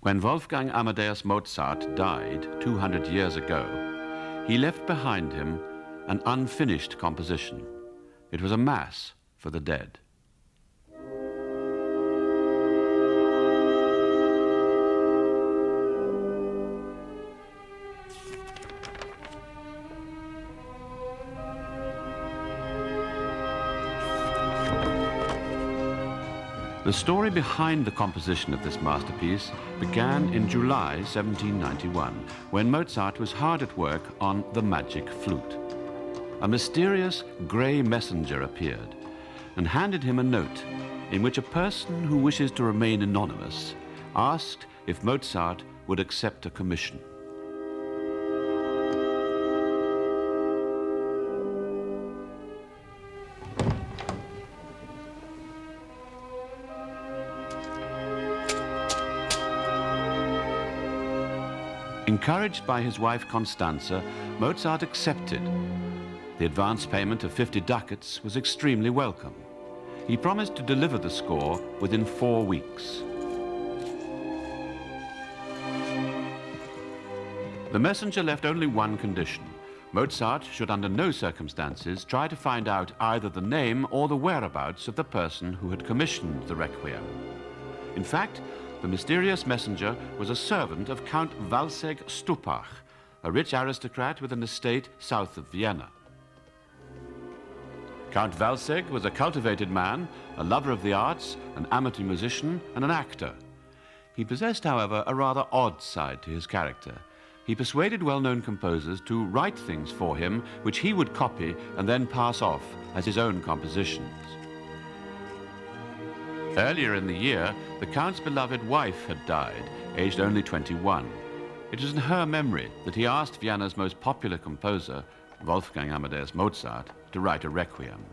When Wolfgang Amadeus Mozart died 200 years ago, he left behind him an unfinished composition. It was a mass for the dead. The story behind the composition of this masterpiece began in July 1791, when Mozart was hard at work on the magic flute. A mysterious grey messenger appeared and handed him a note in which a person who wishes to remain anonymous asked if Mozart would accept a commission. Encouraged by his wife Constanze, Mozart accepted. The advance payment of 50 ducats was extremely welcome. He promised to deliver the score within 4 weeks. The messenger left only one condition. Mozart should under no circumstances try to find out either the name or the whereabouts of the person who had commissioned the Requiem. In fact, the mysterious messenger was a servant of Count Walsegg Stupach, a rich aristocrat with an estate south of Vienna. Count Walsegg was a cultivated man, a lover of the arts, an amateur musician, and an actor. He possessed, however, a rather odd side to his character. He persuaded well-known composers to write things for him which he would copy and then pass off as his own compositions. Earlier in the year, the Count's beloved wife had died, aged only 21. It was in her memory that he asked Vienna's most popular composer, Wolfgang Amadeus Mozart, to write a requiem.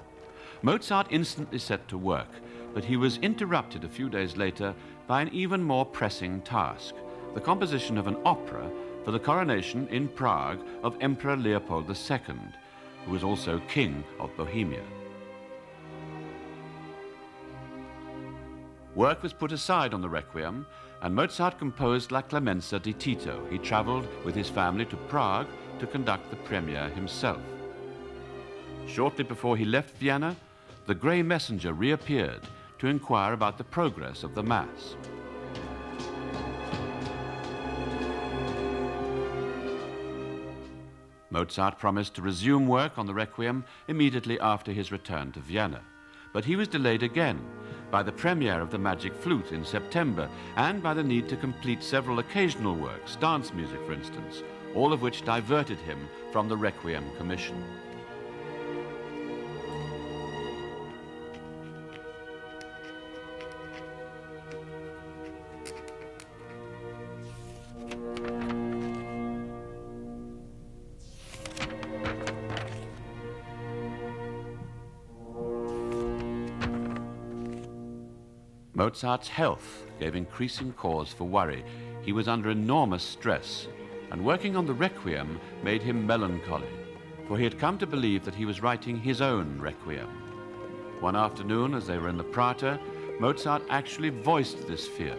Mozart instantly set to work, but he was interrupted a few days later by an even more pressing task, the composition of an opera for the coronation in Prague of Emperor Leopold II, who was also King of Bohemia. Work was put aside on the Requiem, and Mozart composed La Clemenza di Tito. He traveled with his family to Prague to conduct the premiere himself. Shortly before he left Vienna, the grey messenger reappeared to inquire about the progress of the Mass. Mozart promised to resume work on the Requiem immediately after his return to Vienna, but he was delayed again by the premiere of the Magic Flute in September and by the need to complete several occasional works, dance music for instance, all of which diverted him from the Requiem commission. Mozart's health gave increasing cause for worry. He was under enormous stress, and working on the Requiem made him melancholy, for he had come to believe that he was writing his own Requiem. One afternoon, as they were in the Prater, Mozart actually voiced this fear.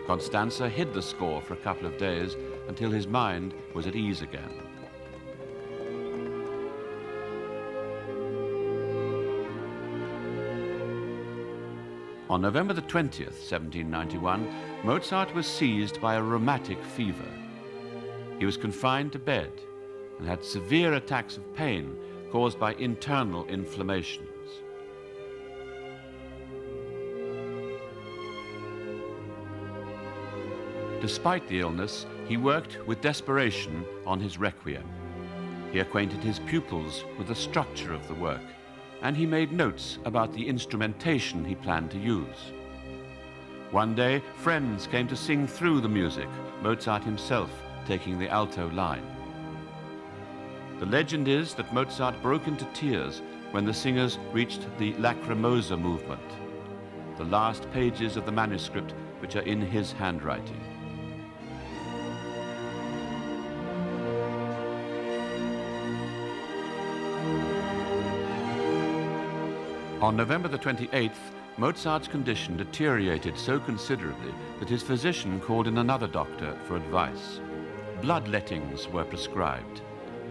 Constanze hid the score for a couple of days until his mind was at ease again. On November the 20th, 1791, Mozart was seized by a rheumatic fever. He was confined to bed and had severe attacks of pain caused by internal inflammations. Despite the illness, he worked with desperation on his Requiem. He acquainted his pupils with the structure of the work, and he made notes about the instrumentation he planned to use. One day, friends came to sing through the music, Mozart himself taking the alto line. The legend is that Mozart broke into tears when the singers reached the Lacrimosa movement, the last pages of the manuscript which are in his handwriting. On November the 28th, Mozart's condition deteriorated so considerably that his physician called in another doctor for advice. Bloodlettings were prescribed,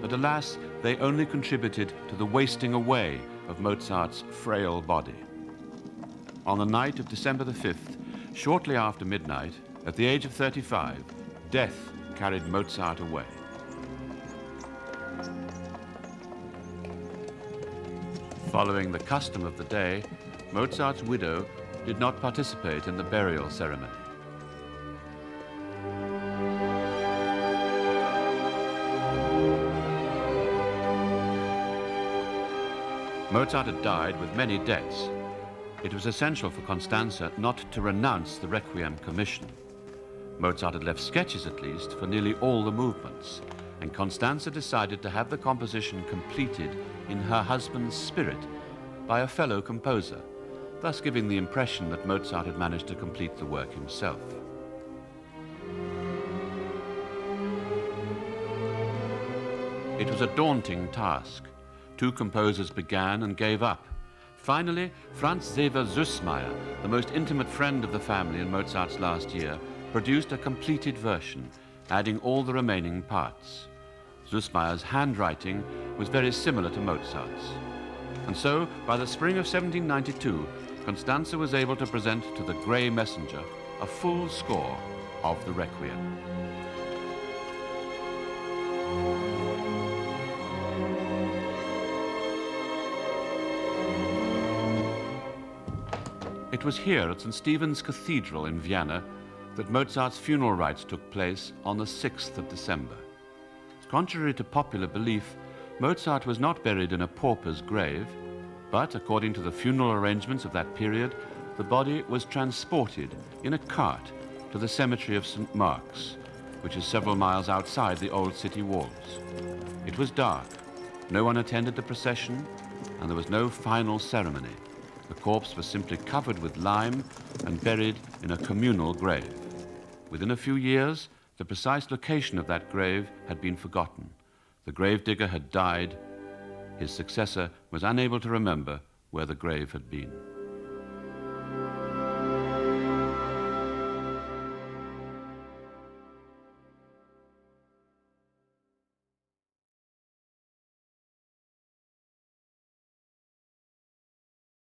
but alas, they only contributed to the wasting away of Mozart's frail body. On the night of December the 5th, shortly after midnight, at the age of 35, death carried Mozart away. Following the custom of the day, Mozart's widow did not participate in the burial ceremony. Mozart had died with many debts. It was essential for Constanze not to renounce the Requiem commission. Mozart had left sketches, at least, for nearly all the movements, and Constanze decided to have the composition completed in her husband's spirit by a fellow composer, thus giving the impression that Mozart had managed to complete the work himself. It was a daunting task. Two composers began and gave up. Finally, Franz Xaver Süssmayr, the most intimate friend of the family in Mozart's last year, produced a completed version, adding all the remaining parts. Süssmayer's handwriting was very similar to Mozart's. And so, by the spring of 1792, Constanze was able to present to the Grey Messenger a full score of the Requiem. It was here at St. Stephen's Cathedral in Vienna that Mozart's funeral rites took place on the 6th of December. Contrary to popular belief, Mozart was not buried in a pauper's grave, but according to the funeral arrangements of that period, the body was transported in a cart to the cemetery of St. Mark's, which is several miles outside the old city walls. It was dark, no one attended the procession, and there was no final ceremony. The corpse was simply covered with lime and buried in a communal grave. Within a few years, the precise location of that grave had been forgotten. The gravedigger had died. His successor was unable to remember where the grave had been.